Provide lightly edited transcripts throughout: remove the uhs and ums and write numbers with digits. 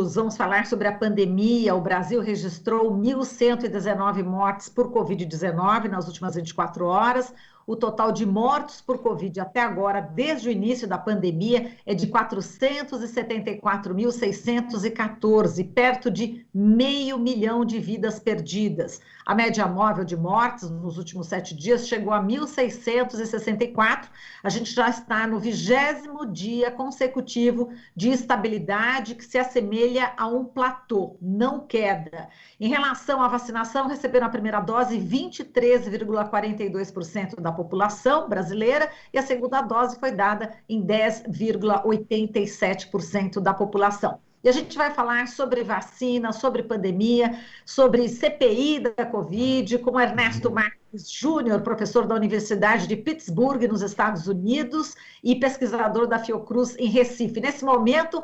News, vamos falar sobre a pandemia. O Brasil registrou 1.119 mortes por Covid-19 nas últimas 24 horas. O total de mortos por Covid até agora, desde o início da pandemia, é de 474.614, perto de 500.000 de vidas perdidas. A média móvel de mortes nos últimos 7 dias chegou a 1.664. A gente já está no 20º dia consecutivo de estabilidade que se assemelha a um platô, não queda. Em relação à vacinação, receberam a primeira dose 23,42% da população brasileira e a segunda dose foi dada em 10,87% da população. E a gente vai falar sobre vacina, sobre pandemia, sobre CPI da Covid, com Ernesto Marques Júnior, professor da Universidade de Pittsburgh, nos Estados Unidos, e pesquisador da Fiocruz em Recife. Nesse momento,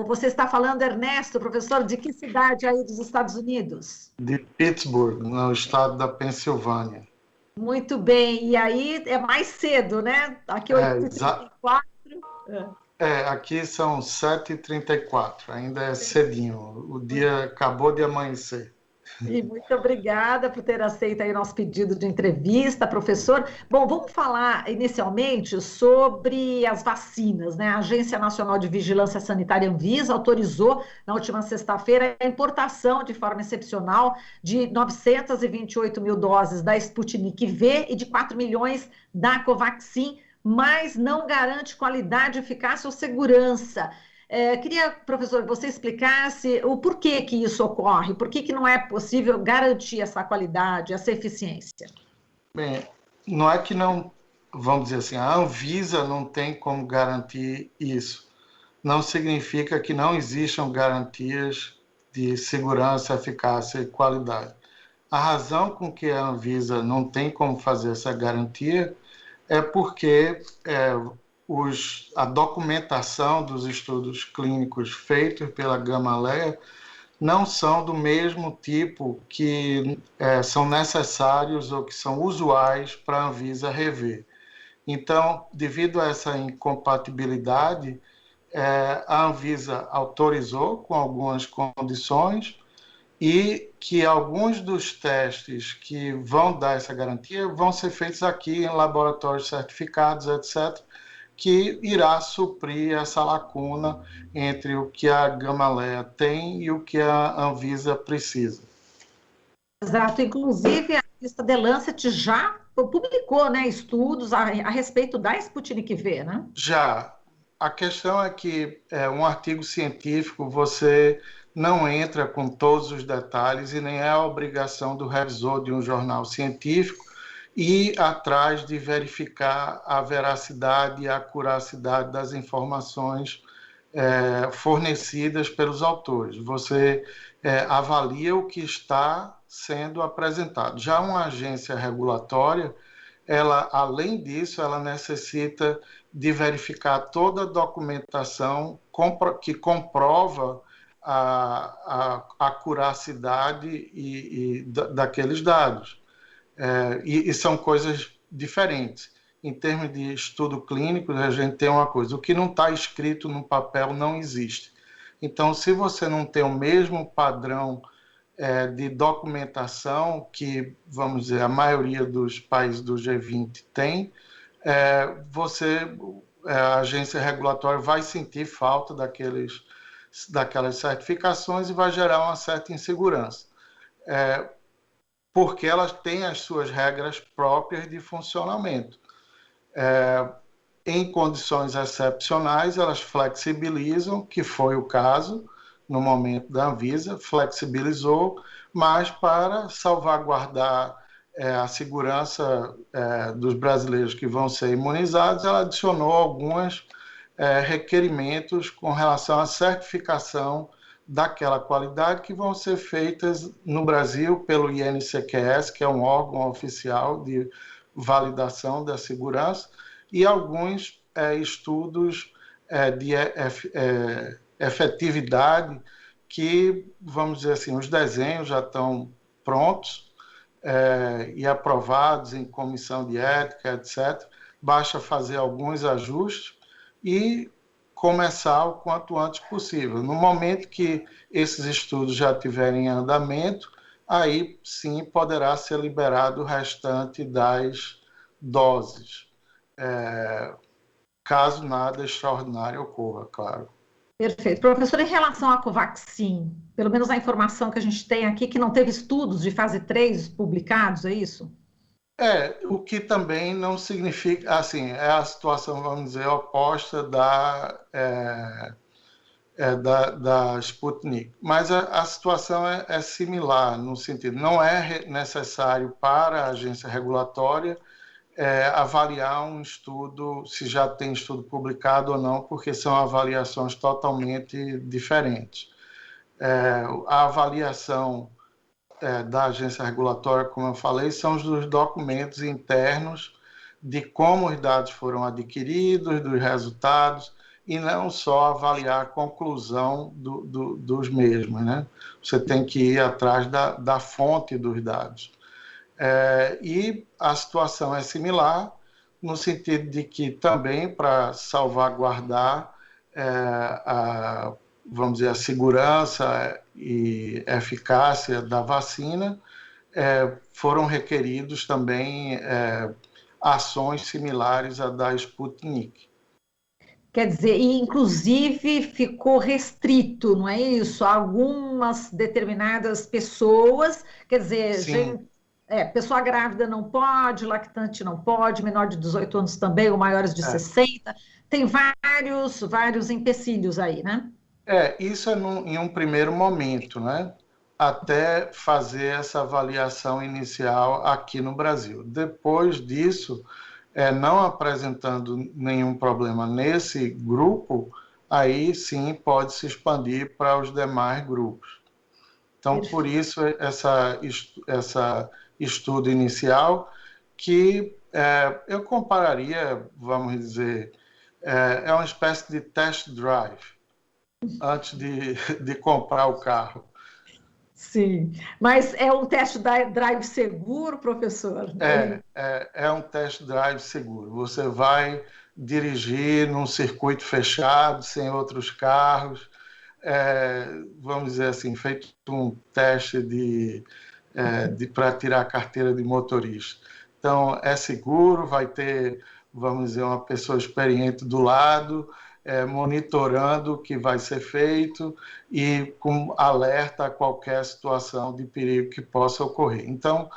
você está falando, Ernesto, professor, de que cidade aí dos Estados Unidos? De Pittsburgh, no estado da Pensilvânia. Muito bem, e aí é mais cedo, né? Aqui 8h34. Aqui são 7h34, ainda é cedinho, o dia acabou de amanhecer. E muito obrigada por ter aceito aí nosso pedido de entrevista, professor. Bom, vamos falar inicialmente sobre as vacinas, né? A Agência Nacional de Vigilância Sanitária Anvisa autorizou na última sexta-feira a importação de forma excepcional de 928.000 doses da Sputnik V e de 4 milhões da Covaxin, mas não garante qualidade, eficácia ou segurança. Queria, professor, que você explicasse o porquê que isso ocorre, por que não é possível garantir essa qualidade, essa eficiência. Bem, não é que não, vamos dizer assim, a Anvisa não tem como garantir isso. Não significa que não existam garantias de segurança, eficácia e qualidade. A razão com que a Anvisa não tem como fazer essa garantia é porque a documentação dos estudos clínicos feitos pela Gamaleya não são do mesmo tipo que são necessários ou que são usuais para a Anvisa rever. Então, devido a essa incompatibilidade, a Anvisa autorizou com algumas condições e que alguns dos testes que vão dar essa garantia vão ser feitos aqui em laboratórios certificados, etc., que irá suprir essa lacuna entre o que a Gamaleya tem e o que a Anvisa precisa. Exato, inclusive a revista The Lancet já publicou, né, estudos a respeito da Sputnik V, né? Já. A questão é que um artigo científico você não entra com todos os detalhes e nem é a obrigação do revisor de um jornal científico ir atrás de verificar a veracidade e a acuracidade das informações fornecidas pelos autores. Você avalia o que está sendo apresentado. Já uma agência regulatória, ela, além disso, ela necessita de verificar toda a documentação que comprova a acuracidade daqueles dados. E são coisas diferentes. Em termos de estudo clínico, a gente tem uma coisa: o que não está escrito no papel não existe. Então, se você não tem o mesmo padrão de documentação que, vamos dizer, a maioria dos países do G20 tem, a agência regulatória vai sentir falta daquelas certificações e vai gerar uma certa insegurança. Porque elas têm as suas regras próprias de funcionamento. Em condições excepcionais, elas flexibilizam, que foi o caso no momento da Anvisa, flexibilizou, mas para salvaguardar a segurança dos brasileiros que vão ser imunizados, ela adicionou alguns requerimentos com relação à certificação daquela qualidade que vão ser feitas no Brasil pelo INCQS, que é um órgão oficial de validação da segurança, e alguns estudos de efetividade que, vamos dizer assim, os desenhos já estão prontos e aprovados em comissão de ética, etc. Basta fazer alguns ajustes e começar o quanto antes possível. No momento que esses estudos já estiverem em andamento, aí sim poderá ser liberado o restante das doses, caso nada extraordinário ocorra, claro. Perfeito. Professor, em relação à Covaxin, pelo menos a informação que a gente tem aqui, que não teve estudos de fase 3 publicados, é isso? O que também não significa, assim, é a situação, vamos dizer, oposta da Sputnik. Mas a situação é similar, no sentido, não é necessário para a agência regulatória avaliar um estudo, se já tem estudo publicado ou não, porque são avaliações totalmente diferentes. A avaliação da agência regulatória, como eu falei, são os documentos internos de como os dados foram adquiridos, dos resultados, e não só avaliar a conclusão dos mesmos. Né? Você tem que ir atrás da fonte dos dados. E a situação é similar, no sentido de que também para salvaguardar vamos dizer, a segurança e eficácia da vacina, foram requeridos também ações similares à da Sputnik. Quer dizer, e inclusive ficou restrito, não é isso? Algumas determinadas pessoas, quer dizer, Sim. Pessoa grávida não pode, lactante não pode, menor de 18 anos também, ou maiores de 60. Tem vários empecilhos aí, né? Isso em um primeiro momento, né? Até fazer essa avaliação inicial aqui no Brasil. Depois disso, não apresentando nenhum problema nesse grupo, aí sim pode se expandir para os demais grupos. Então, por isso, essa estudo inicial, que eu compararia, vamos dizer, é uma espécie de test drive, antes de comprar o carro. Sim, mas é um teste drive seguro, professor? É um test drive seguro. Você vai dirigir num circuito fechado, sem outros carros, vamos dizer assim, feito um teste para tirar a carteira de motorista. Então, é seguro, vai ter, vamos dizer, uma pessoa experiente do lado, monitorando o que vai ser feito e com alerta a qualquer situação de perigo que possa ocorrer. Então,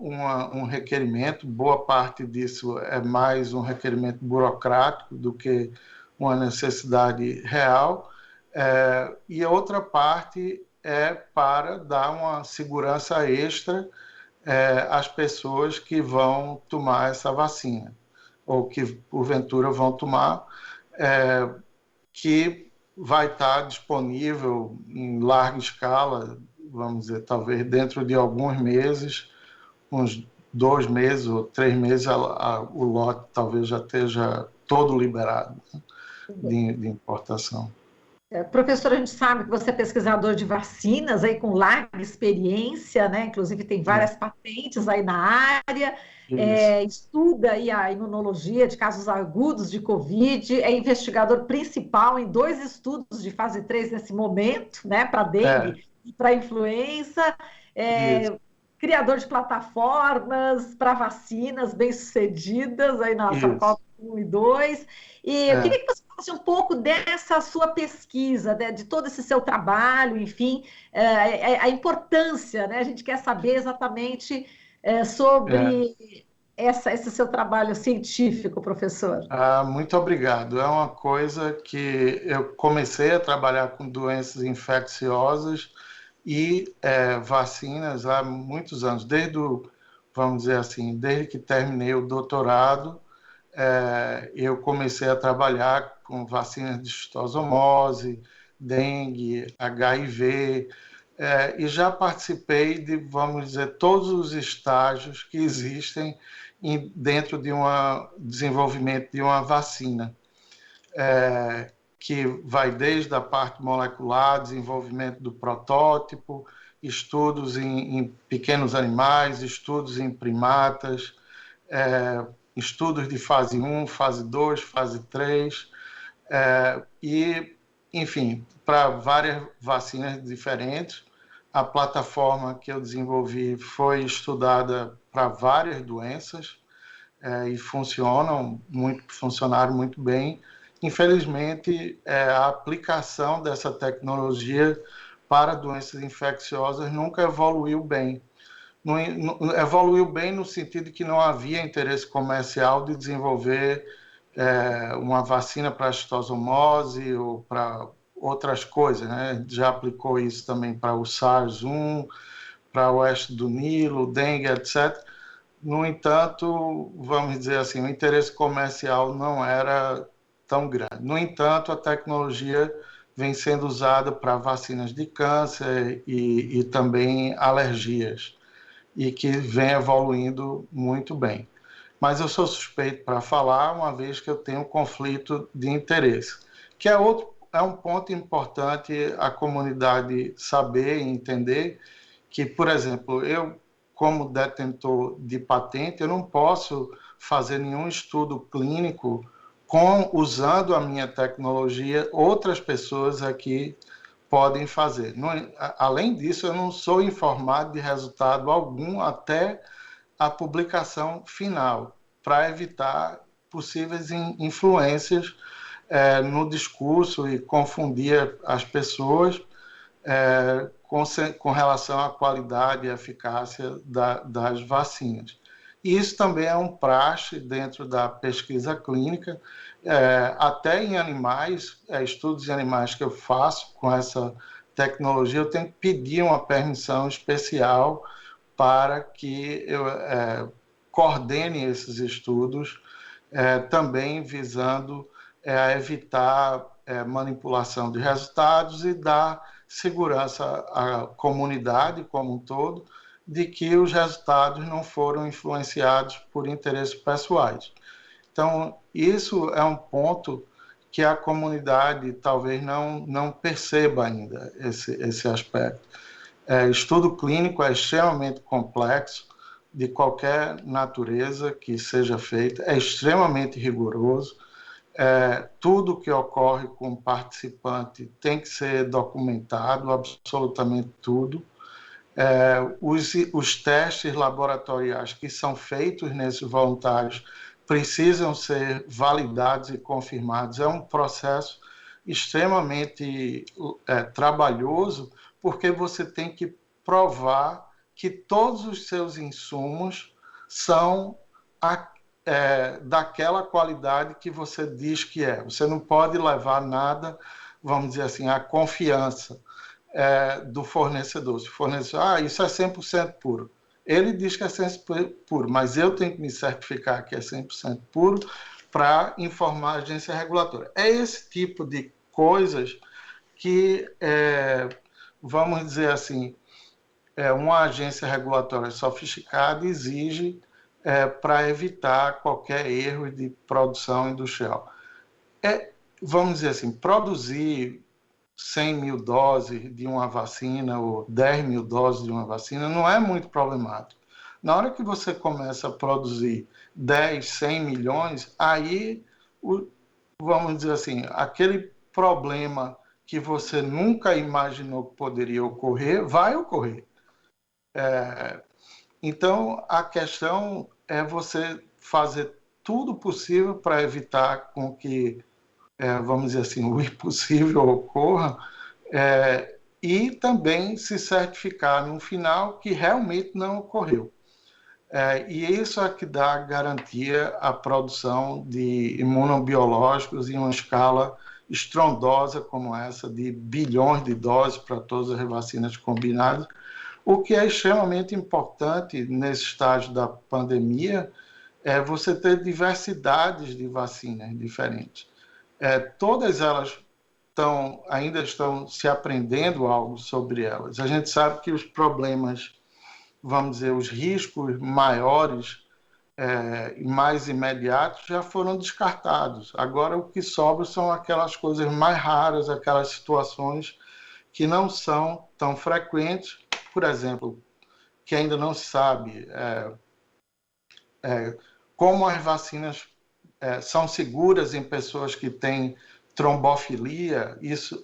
um requerimento, boa parte disso é mais um requerimento burocrático do que uma necessidade real, e a outra parte é para dar uma segurança extra às pessoas que vão tomar essa vacina, ou que porventura vão tomar, que vai estar disponível em larga escala, vamos dizer, talvez dentro de alguns meses, uns 2 meses ou 3 meses, o lote talvez já esteja todo liberado, né, de importação. Professor, a gente sabe que você é pesquisador de vacinas, aí com larga experiência, né? Inclusive tem várias patentes aí na área, estuda aí a imunologia de casos agudos de Covid, é investigador principal em 2 estudos de fase 3 nesse momento, né? Para dengue e para influenza, criador de plataformas para vacinas bem-sucedidas aí na Sapalp 1 e 2. E eu queria que você falasse um pouco dessa sua pesquisa, de todo esse seu trabalho, enfim, a importância, né? A gente quer saber exatamente sobre esse seu trabalho científico, professor. Muito obrigado. É uma coisa que eu comecei a trabalhar com doenças infecciosas e vacinas há muitos anos, vamos dizer assim, desde que terminei o doutorado, eu comecei a trabalhar com vacinas de cistosomose, dengue, HIV, e já participei de, vamos dizer, todos os estágios que existem dentro de um desenvolvimento de uma vacina, que vai desde a parte molecular, desenvolvimento do protótipo, estudos em pequenos animais, estudos em primatas, estudos de fase 1, fase 2, fase 3, e, enfim, para várias vacinas diferentes. A plataforma que eu desenvolvi foi estudada para várias doenças, e funcionaram muito bem. Infelizmente, a aplicação dessa tecnologia para doenças infecciosas nunca evoluiu bem. Não evoluiu bem no sentido de que não havia interesse comercial de desenvolver uma vacina para a citosomose ou para outras coisas, né? Já aplicou isso também para o SARS-1, para o oeste do Nilo, dengue, etc. No entanto, vamos dizer assim, o interesse comercial não era tão grande. No entanto, a tecnologia vem sendo usada para vacinas de câncer e também alergias, e que vem evoluindo muito bem. Mas eu sou suspeito para falar, uma vez que eu tenho um conflito de interesse, que é um ponto importante a comunidade saber e entender, que, por exemplo, eu, como detentor de patente, eu não posso fazer nenhum estudo clínico usando a minha tecnologia. Outras pessoas aqui podem fazer. Além disso, eu não sou informado de resultado algum até a publicação final, para evitar possíveis influências no discurso e confundir as pessoas com relação à qualidade e eficácia das vacinas. E isso também é um praxe dentro da pesquisa clínica, até em animais, estudos em animais que eu faço com essa tecnologia, eu tenho que pedir uma permissão especial para que eu coordene esses estudos, também visando evitar manipulação de resultados e dar segurança à comunidade como um todo de que os resultados não foram influenciados por interesses pessoais. Então, isso é um ponto que a comunidade talvez não perceba ainda, esse aspecto. Estudo clínico é extremamente complexo, de qualquer natureza que seja feito, é extremamente rigoroso. Tudo que ocorre com o participante tem que ser documentado, absolutamente tudo. Os testes laboratoriais que são feitos nesses voluntários precisam ser validados e confirmados. É um processo extremamente trabalhoso, porque você tem que provar que todos os seus insumos são daquela qualidade que você diz que é. Você não pode levar nada, vamos dizer assim, à confiança do fornecedor. Se o fornecedor, isso é 100% puro. Ele diz que é 100% puro, mas eu tenho que me certificar que é 100% puro para informar a agência regulatória. É esse tipo de coisas que, vamos dizer assim, uma agência regulatória sofisticada exige para evitar qualquer erro de produção industrial. Vamos dizer assim, produzir 100 mil doses de uma vacina ou 10 mil doses de uma vacina não é muito problemático. Na hora que você começa a produzir 10, 100 milhões, aí, vamos dizer assim, aquele problema que você nunca imaginou que poderia ocorrer, vai ocorrer. Então, a questão é você fazer tudo possível para evitar com que, vamos dizer assim, o impossível ocorra, e também se certificar no final que realmente não ocorreu. E isso é que dá garantia à produção de imunobiológicos em uma escala estrondosa como essa, de bilhões de doses para todas as vacinas combinadas, o que é extremamente importante nesse estágio da pandemia é você ter diversidades de vacinas diferentes. Todas elas ainda estão se aprendendo algo sobre elas. A gente sabe que os problemas, vamos dizer, os riscos maiores e mais imediatos já foram descartados. Agora o que sobra são aquelas coisas mais raras, aquelas situações que não são tão frequentes, por exemplo, que ainda não se sabe como as vacinas são seguras em pessoas que têm trombofilia, isso,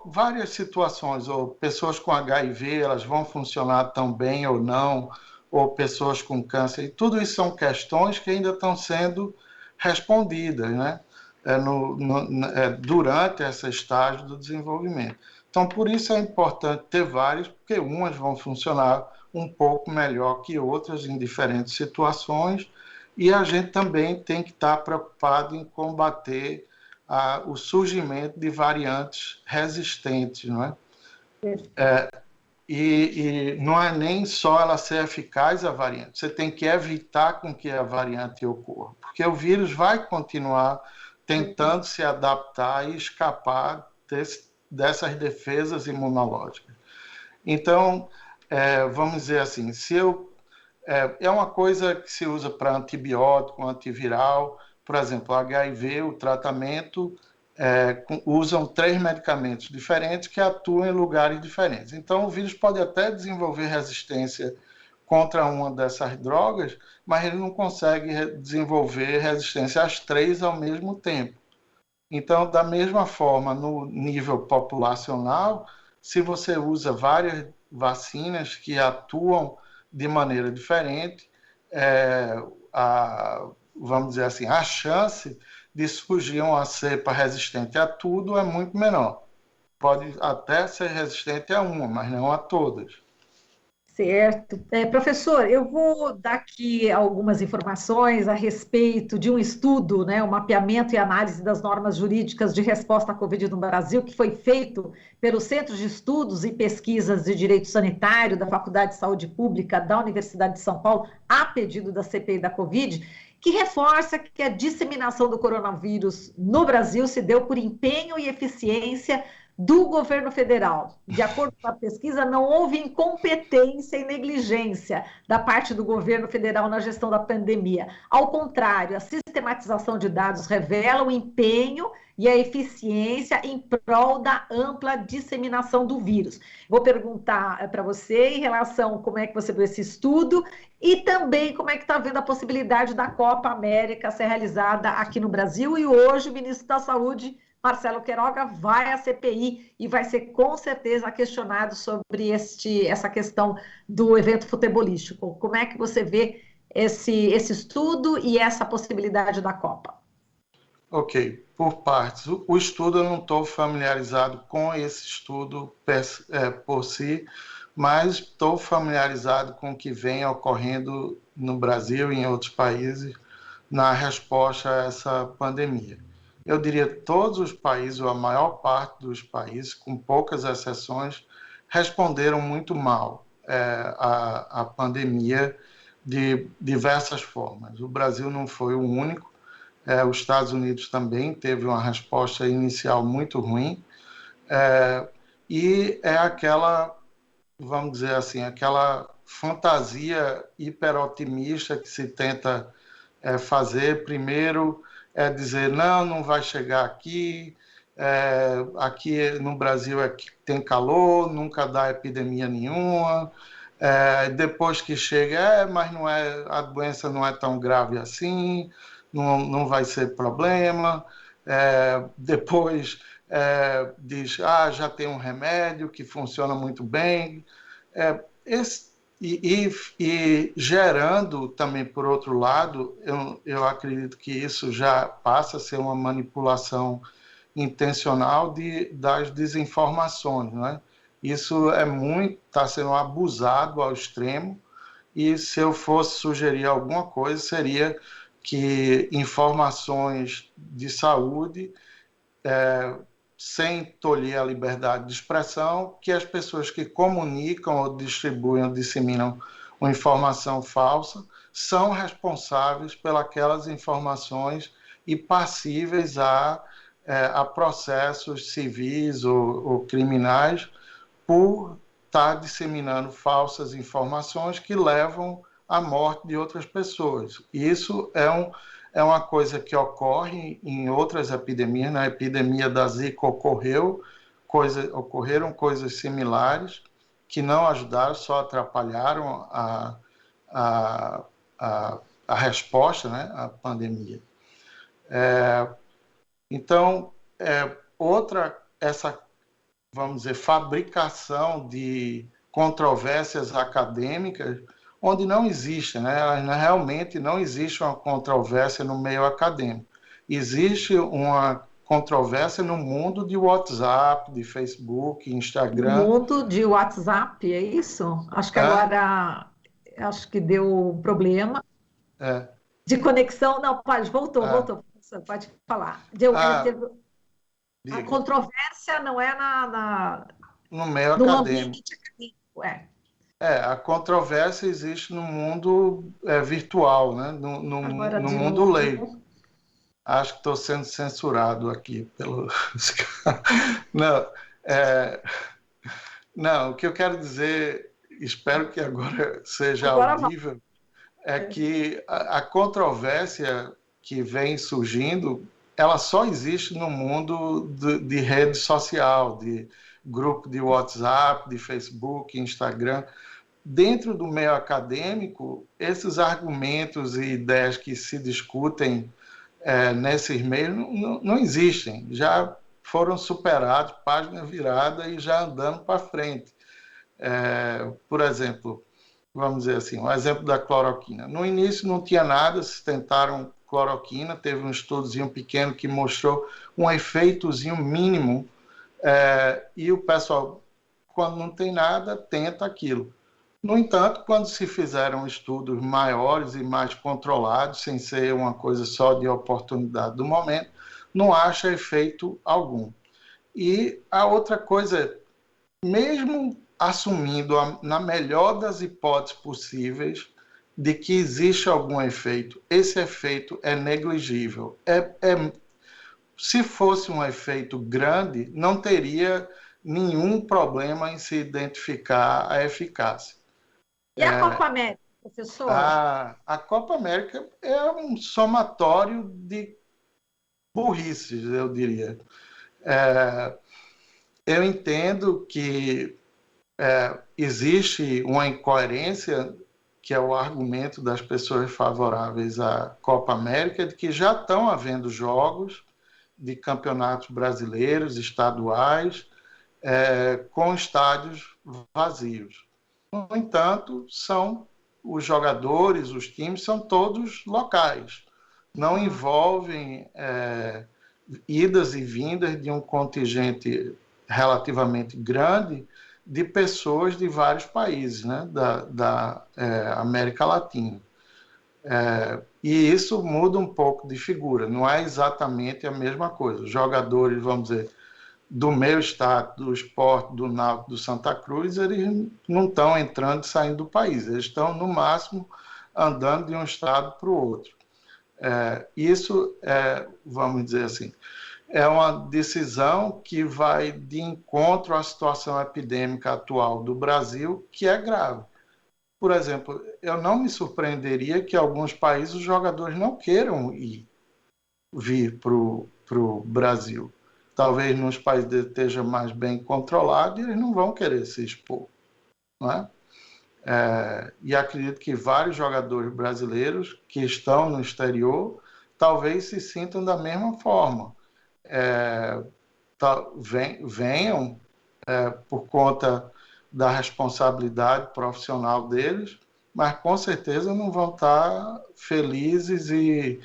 várias situações, ou pessoas com HIV, elas vão funcionar tão bem ou não, ou pessoas com câncer, e tudo isso são questões que ainda estão sendo respondidas, né? Durante esse estágio do desenvolvimento. Então, por isso é importante ter vários, porque umas vão funcionar um pouco melhor que outras em diferentes situações, e a gente também tem que estar preocupado em combater o surgimento de variantes resistentes, não é? E não é nem só ela ser eficaz, a variante, você tem que evitar com que a variante ocorra, porque o vírus vai continuar tentando se adaptar e escapar dessas defesas imunológicas. Então, vamos dizer assim, é uma coisa que se usa para antibiótico, antiviral, por exemplo, HIV, o tratamento, usam 3 medicamentos diferentes que atuam em lugares diferentes. Então, o vírus pode até desenvolver resistência contra uma dessas drogas, mas ele não consegue desenvolver resistência às 3 ao mesmo tempo. Então, da mesma forma, no nível populacional, se você usa várias vacinas que atuam de maneira diferente, vamos dizer assim, a chance de surgir uma cepa resistente a tudo é muito menor. Pode até ser resistente a uma, mas não a todas. Certo. Professor, eu vou dar aqui algumas informações a respeito de um estudo, né, o mapeamento e análise das normas jurídicas de resposta à Covid no Brasil, que foi feito pelo Centro de Estudos e Pesquisas de Direito Sanitário da Faculdade de Saúde Pública da Universidade de São Paulo, a pedido da CPI da Covid, que reforça que a disseminação do coronavírus no Brasil se deu por empenho e eficiência do governo federal. De acordo com a pesquisa, não houve incompetência e negligência da parte do governo federal na gestão da pandemia. Ao contrário, a sistematização de dados revela o empenho e a eficiência em prol da ampla disseminação do vírus. Vou perguntar para você em relação a como é que você viu esse estudo e também como é que está vendo a possibilidade da Copa América ser realizada aqui no Brasil. E hoje o ministro da Saúde, Marcelo Queiroga, vai à CPI e vai ser com certeza questionado sobre essa questão do evento futebolístico. Como é que você vê esse estudo e essa possibilidade da Copa? Ok, por partes. O estudo, eu não estou familiarizado com esse estudo por si, mas estou familiarizado com o que vem ocorrendo no Brasil e em outros países na resposta a essa pandemia. Eu diria que todos os países, ou a maior parte dos países, com poucas exceções, responderam muito mal à pandemia de diversas formas. O Brasil não foi o único, os Estados Unidos também teve uma resposta inicial muito ruim, e é aquela, vamos dizer assim, aquela fantasia hiperotimista que se tenta fazer. Primeiro é dizer, não vai chegar aqui, aqui no Brasil tem calor, nunca dá epidemia nenhuma, depois que chega, mas a doença não é tão grave assim, não vai ser problema, depois diz, já tem um remédio que funciona muito bem, e gerando também, por outro lado, eu acredito que isso já passa a ser uma manipulação intencional das desinformações, né? Isso está sendo abusado ao extremo, e se eu fosse sugerir alguma coisa, seria que informações de saúde, sem tolher a liberdade de expressão, que as pessoas que comunicam ou distribuem ou disseminam uma informação falsa são responsáveis pelas informações e passíveis a processos civis ou criminais por estar disseminando falsas informações que levam à morte de outras pessoas. Isso é uma coisa que ocorre em outras epidemias. Na epidemia da Zika ocorreram coisas similares que não ajudaram, só atrapalharam a resposta, né, à pandemia. Então, essa, vamos dizer, fabricação de controvérsias acadêmicas, onde não existe, né? Realmente não existe uma controvérsia no meio acadêmico. Existe uma controvérsia no mundo de WhatsApp, de Facebook, No Instagram. mundo de WhatsApp, é isso? Acho que Hã? agora, acho que deu um problema É. de conexão. Não, pode, Ah, voltou, professor, pode falar. Deu, ah, a diga. controvérsia não é No meio no acadêmico. ambiente acadêmico, é. A controvérsia existe no mundo virtual, né? Agora No de mundo leigo. novo. Acho que estou sendo censurado aqui pelo. Não, é, não, o que eu quero dizer, espero que agora seja Agora vai. audível, é que a controvérsia que vem surgindo, ela só existe no mundo de rede social, de grupo de WhatsApp, de Facebook, Instagram. Dentro do meio acadêmico, esses argumentos e ideias que se discutem nesses meios não existem, já foram superados, página virada e já andando para frente. Por exemplo, vamos dizer assim, o exemplo da cloroquina. No início não tinha nada, se tentaram cloroquina, teve um estudozinho pequeno que mostrou um efeitozinho mínimo, e o pessoal, quando não tem nada, tenta aquilo. No entanto, quando se fizeram estudos maiores e mais controlados, sem ser uma coisa só de oportunidade do momento, não acha efeito algum. E a outra coisa, mesmo assumindo na melhor das hipóteses possíveis de que existe algum efeito, esse efeito é negligível. Se fosse um efeito grande, não teria nenhum problema em se identificar a eficácia. E a Copa América, professor? A Copa América é um somatório de burrices, eu diria. Eu entendo que existe uma incoerência, que é o argumento das pessoas favoráveis à Copa América, de que já estão havendo jogos de campeonatos brasileiros, estaduais, com estádios vazios. No entanto, os jogadores, os times, são todos locais. Não envolvem idas e vindas de um contingente relativamente grande de pessoas de vários países, né, da América Latina. E isso muda um pouco de figura, não é exatamente a mesma coisa. Os jogadores, vamos dizer, do meu estado, do Sport, do Náutico, do Santa Cruz, eles não estão entrando e saindo do país, eles estão, no máximo, andando de um estado para o outro. Isso, vamos dizer assim, é uma decisão que vai de encontro à situação epidêmica atual do Brasil, que é grave. Por exemplo, eu não me surpreenderia que alguns países os jogadores não queiram vir para o Brasil. Talvez nos países esteja mais bem controlado e eles não vão querer se expor. Não é? E acredito que vários jogadores brasileiros que estão no exterior talvez se sintam da mesma forma. Venham por conta da responsabilidade profissional deles, mas com certeza não vão estar felizes e,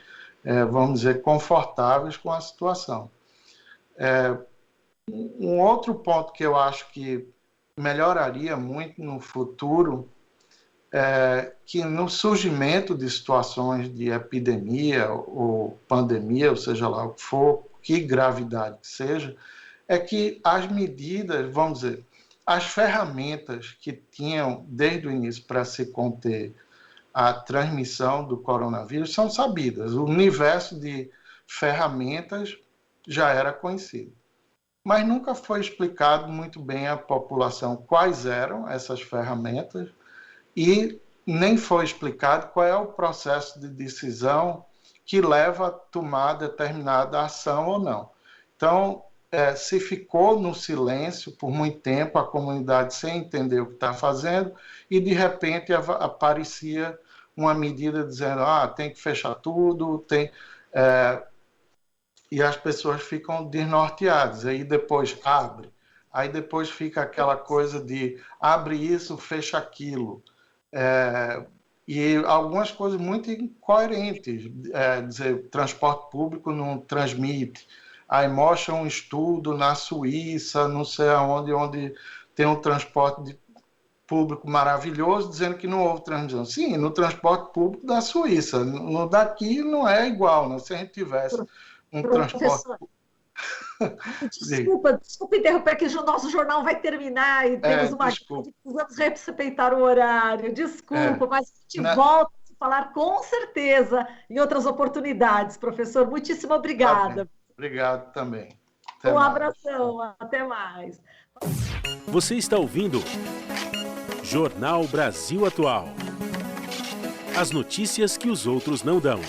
vamos dizer, confortáveis com a situação. Um outro ponto que eu acho que melhoraria muito no futuro é que no surgimento de situações de epidemia ou pandemia, ou seja lá o que for, que gravidade que seja, é que as medidas, vamos dizer, as ferramentas que tinham desde o início para se conter a transmissão do coronavírus são sabidas. O universo de ferramentas já era conhecido. Mas nunca foi explicado muito bem à população quais eram essas ferramentas e nem foi explicado qual é o processo de decisão que leva a tomar determinada ação ou não. Então, se ficou no silêncio por muito tempo, a comunidade sem entender o que está fazendo, e de repente aparecia uma medida dizendo tem que fechar tudo, e as pessoas ficam desnorteadas, aí depois abre. Aí depois fica aquela coisa de abre isso, fecha aquilo. E algumas coisas muito incoerentes. Dizer, transporte público não transmite. Aí mostra um estudo na Suíça, não sei aonde, onde tem um transporte público maravilhoso, dizendo que não houve transmissão. Sim, no transporte público da Suíça. No daqui não é igual, né? Se a gente tivesse um transporte público. Desculpa interromper, que o nosso jornal vai terminar e temos uma grande, precisamos respeitar o horário. Desculpa, mas a gente volta a se falar com certeza em outras oportunidades, professor. Muitíssimo obrigada. Obrigado também. Um abração, até mais. Você está ouvindo Jornal Brasil Atual. As notícias que os outros não dão.